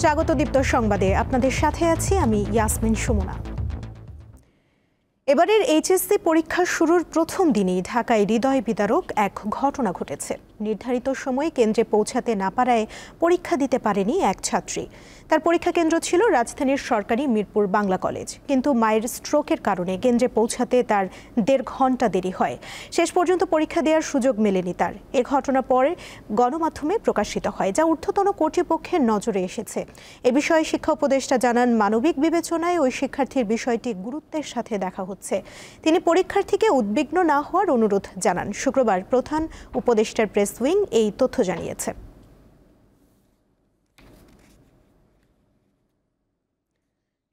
স্বাগত দীপ্ত সংবাদে আপনাদের সাথে আছি আমি ইয়াসমিন সুমনা। এবারের এইচএসসি পরীক্ষা শুরুর প্রথম দিনেই ঢাকায় হৃদয় বিদারক এক ঘটনা ঘটেছে। নির্ধারিত সময়ে কেন্দ্রে পৌঁছাতে না পারায় পরীক্ষা দিতে পারেনি এক ছাত্রী। তার পরীক্ষা কেন্দ্র ছিল রাজধানীর সরকারি মিরপুর বাংলা কলেজ, কিন্তু মায়ের স্ট্রোকের কারণে কেন্দ্রে পৌঁছাতে তার 1.5 ঘন্টা দেরি হয়। শেষ পর্যন্ত পরীক্ষা দেওয়ার সুযোগ মেলেনি তার। এ ঘটনা পরে গণমাধ্যমে প্রকাশিত হয়, যা ঊর্ধ্বতন কর্তৃপক্ষের নজরে এসেছে। এ বিষয়ে শিক্ষা উপদেষ্টা জানান, মানবিক বিবেচনায় ওই শিক্ষার্থীর বিষয়টি গুরুত্বের সাথে দেখা হচ্ছে। তিনি পরীক্ষার্থীকে উদ্বিগ্ন না হওয়ার অনুরোধ জানান। শুক্রবার প্রধান উপদেষ্টার প্রেস উইং এই তথ্য জানিয়েছে।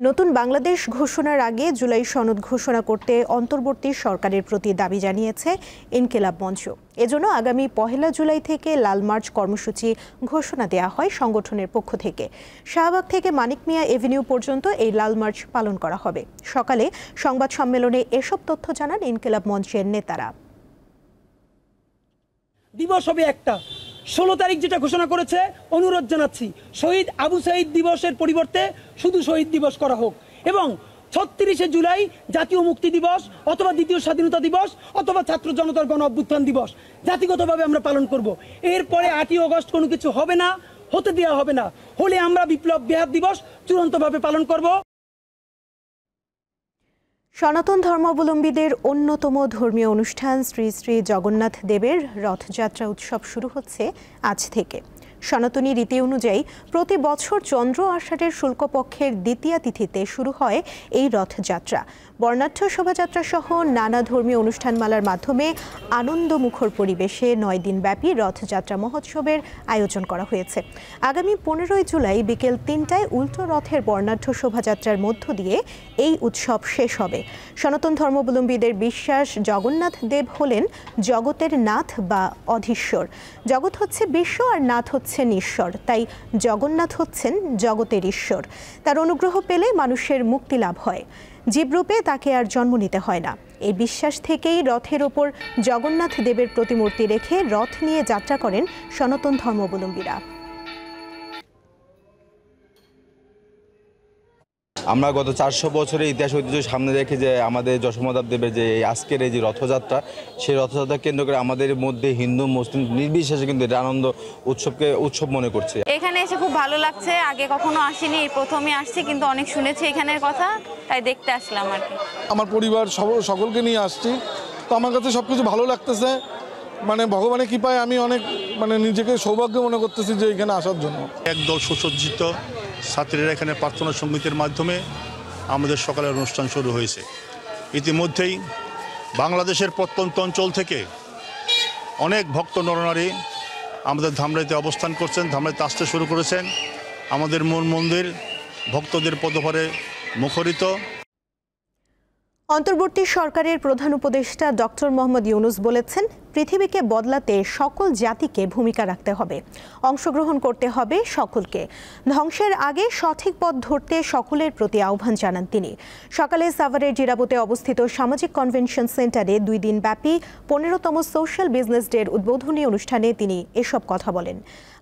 নতুন বাংলাদেশ ঘোষণার আগে জুলাই সনদ ঘোষণা করতে অন্তর্বর্তী সরকারের প্রতি দাবি জানিয়েছে ইনকিলাব মঞ্চ। এজন্য আগামী 1 জুলাই থেকে লাল মার্চ কর্মসূচি ঘোষণা দেওয়া হয় সংগঠনের পক্ষ থেকে। শাহবাগ থেকে মানিক মিয়া এভিনিউ পর্যন্ত এই লাল মার্চ পালন করা হবে। সকালে সংবাদ সম্মেলনে এসব তথ্য জানান ইনকিলাব মঞ্চের নেতারা। দিবস হবে একটা, 16 তারিখ যেটা ঘোষণা করেছে, অনুরোধ জানাচ্ছি শহীদ আবু সাঈদ দিবসের পরিবর্তে শুধু শহীদ দিবস করা হোক, এবং 36শে জুলাই জাতীয় মুক্তি দিবস অথবা দ্বিতীয় স্বাধীনতা দিবস অথবা ছাত্র জনতার গণ অভ্যুত্থান দিবস জাতিগতভাবে আমরা পালন করব। এরপরে 8ই আগস্ট কোনো কিছু হবে না, হতে দেওয়া হবে না। হলে আমরা বিপ্লব বেহাত দিবস চূড়ান্তভাবে পালন করব। সনাতন ধর্মাবলম্বীদের অন্যতম ধর্মীয় অনুষ্ঠান শ্রী শ্রী জগন্নাথ দেবের রথযাত্রা উৎসব শুরু হচ্ছে আজ থেকে। সনাতনী রীতি অনুযায়ী প্রতি বছর চন্দ্র আষাঢ়ের শুল্কপক্ষের দ্বিতীয়া তিথিতে শুরু হয় এই রথযাত্রা। বর্ণাঢ্য শোভাযাত্রা সহ নানা ধর্মীয় অনুষ্ঠানমালার মাধ্যমে আনন্দমুখর পরিবেশে 9 দিনব্যাপী রথযাত্রা মহোৎসবের আয়োজন করা হয়েছে। আগামী 15 জুলাই বিকেল 3টায় উল্টো রথের বর্ণাঢ্য শোভাযাত্রার মধ্য দিয়ে এই উৎসব শেষ হবে। সনাতন ধর্মাবলম্বীদের বিশ্বাস, জগন্নাথ দেব হলেন জগতের নাথ বা অধীশ্বর। জগৎ হচ্ছে বিশ্ব আর নাথ হচ্ছে ঈশ্বর, তাই জগন্নাথ হচ্ছেন জগতের ঈশ্বর। তার অনুগ্রহ পেলে মানুষের মুক্তি লাভ হয়, জীবরূপে তাকে আর জন্ম নিতে হয় না। এই বিশ্বাস থেকেই রথের ওপর জগন্নাথ দেবের প্রতিমূর্তি রেখে রথ নিয়ে যাত্রা করেন সনাতন ধর্মাবলম্বীরা। আমরা গত 400 বছরের ইতিহাস ঐতিহ্য সামনে রেখে যে আমাদের যশোমদার দেবের যে আজকের এই যে রথযাত্রা, সেই রথযাত্রা কেন্দ্র করে আমাদের মধ্যে হিন্দু মুসলিম নির্বিশেষে কিন্তু এটা আনন্দ উৎসবকে উৎসব মনে করছে। এখানে এসে খুব ভালো লাগছে, আগে কখনো আসিনি, এই প্রথমে আসছি, কিন্তু অনেক শুনেছি এখানের কথা, তাই দেখতে আসলাম আর কি। আমার পরিবার সকলকে নিয়ে আসছি, তো আমার কাছে সবকিছু ভালো লাগতেছে। মানে ভগবানের কৃপায় আমি অনেক নিজেকে সৌভাগ্য মনে করতেছি যে এখানে আসার জন্য। একদল সুসজ্জিত ছাত্রীরা এখানে প্রার্থনা সঙ্গীতের মাধ্যমে আমাদের সকালের অনুষ্ঠান শুরু হয়েছে। ইতিমধ্যেই বাংলাদেশের প্রত্যন্ত অঞ্চল থেকে অনেক ভক্ত নরনারী আমাদের ধামরাইতে অবস্থান করছেন, ধামরাইতে আসতে শুরু করেছেন। আমাদের মূল মন্দির ভক্তদের পদভারে মুখরিত। অন্তর্বর্তী সরকারের প্রধান উপদেষ্টা ডক্টর মোহাম্মদ ইউনুস বলেছেন, পৃথিবীকে বদলাতে সকল জাতিকে ভূমিকা রাখতে হবে, অংশগ্রহণ করতে হবে সকলকে। ধ্বংসের আগে সঠিক পথ ধরতে সকলের প্রতি আহ্বান জানান তিনি। সকালে সাভারের জিরাবতে অবস্থিত সামাজিক কনভেনশন সেন্টারে 2 দিনব্যাপী 15তম সোশ্যাল বিজনেস ডের উদ্বোধনী অনুষ্ঠানে তিনি এসব কথা বলেন।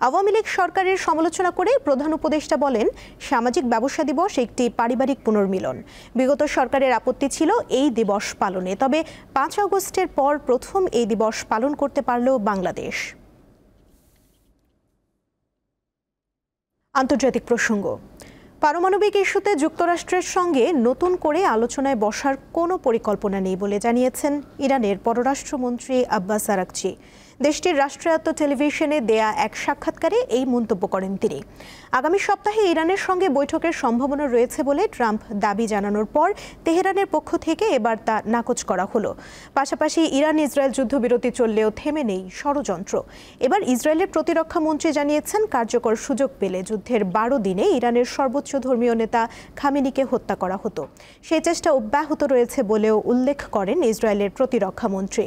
আওয়ামী লীগ সরকারের সমালোচনা করে প্রধান উপদেষ্টা বলেন, সামাজিক ব্যবসা দিবস একটি পারিবারিক পুনর্মিলন। বিগত সরকারের আপত্তি ছিল এই দিবস পালনে, তবে 5 আগস্টের পর প্রথম এই দিবস পালন করতে পারল বাংলাদেশ। আন্তর্জাতিক প্রসঙ্গ। পারমাণবিক ইস্যুতে যুক্তরাষ্ট্রের সঙ্গে নতুন করে আলোচনায় বসার কোনো পরিকল্পনা নেই বলে জানিয়েছেন ইরানের পররাষ্ট্রমন্ত্রী আব্বাস আরাকচি। দেশটির রাষ্ট্রায়ত্ত টেলিভিশনে দেয়া এক সাক্ষাৎকারে এই মন্তব্য করেন তিনি। আগামী সপ্তাহে ইরানের সঙ্গে বৈঠকের সম্ভাবনা রয়েছে বলে ট্রাম্প দাবি জানানোর পর তেহরানের পক্ষ থেকে এবার তা নাকচ করা হলো। পাশাপাশি ইরান ইসরায়েল যুদ্ধবিরতি চললেও থেমে নেই ষড়যন্ত্র। এবার ইসরায়েলের প্রতিরক্ষা মন্ত্রী জানিয়েছেন, কার্যকর সুযোগ পেলে যুদ্ধের 12 দিনে ইরানের সর্বোচ্চ ধর্মীয় নেতা খামেনিকে হত্যা করা হতো। সেই চেষ্টা অব্যাহত রয়েছে বলেও উল্লেখ করেন ইসরায়েলের প্রতিরক্ষা মন্ত্রী।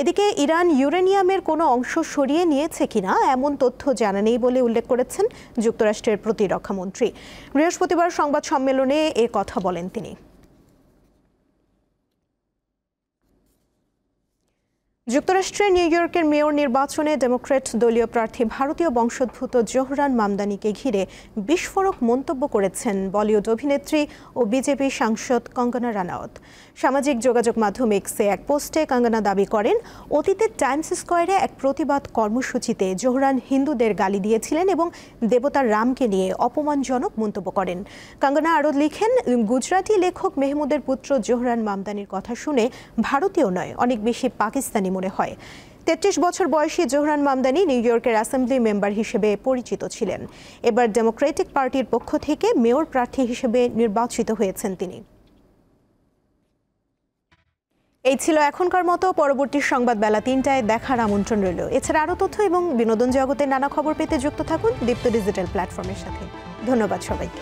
এদিকে ইরান ইউরেনিয়ামের কোনো অংশ সরিয়ে নিয়েছে কিনা এমন তথ্য জানা নেই বলে উল্লেখ করেছেন যুক্তরাষ্ট্রের প্রতিরক্ষা মন্ত্রী। বৃহস্পতিবার সংবাদ সম্মেলনে এ কথা বলেন তিনি। যুক্তরাষ্ট্রের নিউ ইয়র্কের মেয়র নির্বাচনে ডেমোক্র্যাট দলীয় প্রার্থী ভারতীয় বংশোদ্ভূত জোহরান মামদানিকে ঘিরে বিস্ফোরক মন্তব্য করেছেন বলিউড অভিনেত্রী ও বিজেপি সাংসদ কঙ্গনা রানাওয়াত। সামাজিক যোগাযোগ মাধ্যম এক্সে এক পোস্টে কঙ্গনা দাবি করেন, অতীতে টাইমস স্কোয়ারে এক প্রতিবাদ কর্মসূচিতে জোহরান হিন্দুদের গালি দিয়েছিলেন এবং দেবতা রামকে নিয়ে অপমানজনক মন্তব্য করেন। কঙ্গনা আরও লিখেন, গুজরাটি লেখক মেহমুদের পুত্র জোহরান মামদানির কথা শুনে ভারতীয় নয়, অনেক বেশি পাকিস্তানি মনে হয়। ৩৩ বছর বয়সী জোহরান মামদানি নিউ ইয়র্কের অ্যাসেম্বলি মেম্বার হিসেবে পরিচিত ছিলেন। এবার ডেমোক্রেটিক পার্টির পক্ষ থেকে মেয়র প্রার্থী হিসেবে নির্বাচিত হয়েছেন তিনি। এই ছিল এখনকার মতো। পরবর্তী সংবাদ বেলা ৩টায় দেখার আমন্ত্রণ রইল। এছাড়া আরও তথ্য এবং বিনোদন জগতের নানা খবর পেতে যুক্ত থাকুন দীপ্ত ডিজিটাল প্ল্যাটফর্মের সাথে। ধন্যবাদ সবাইকে।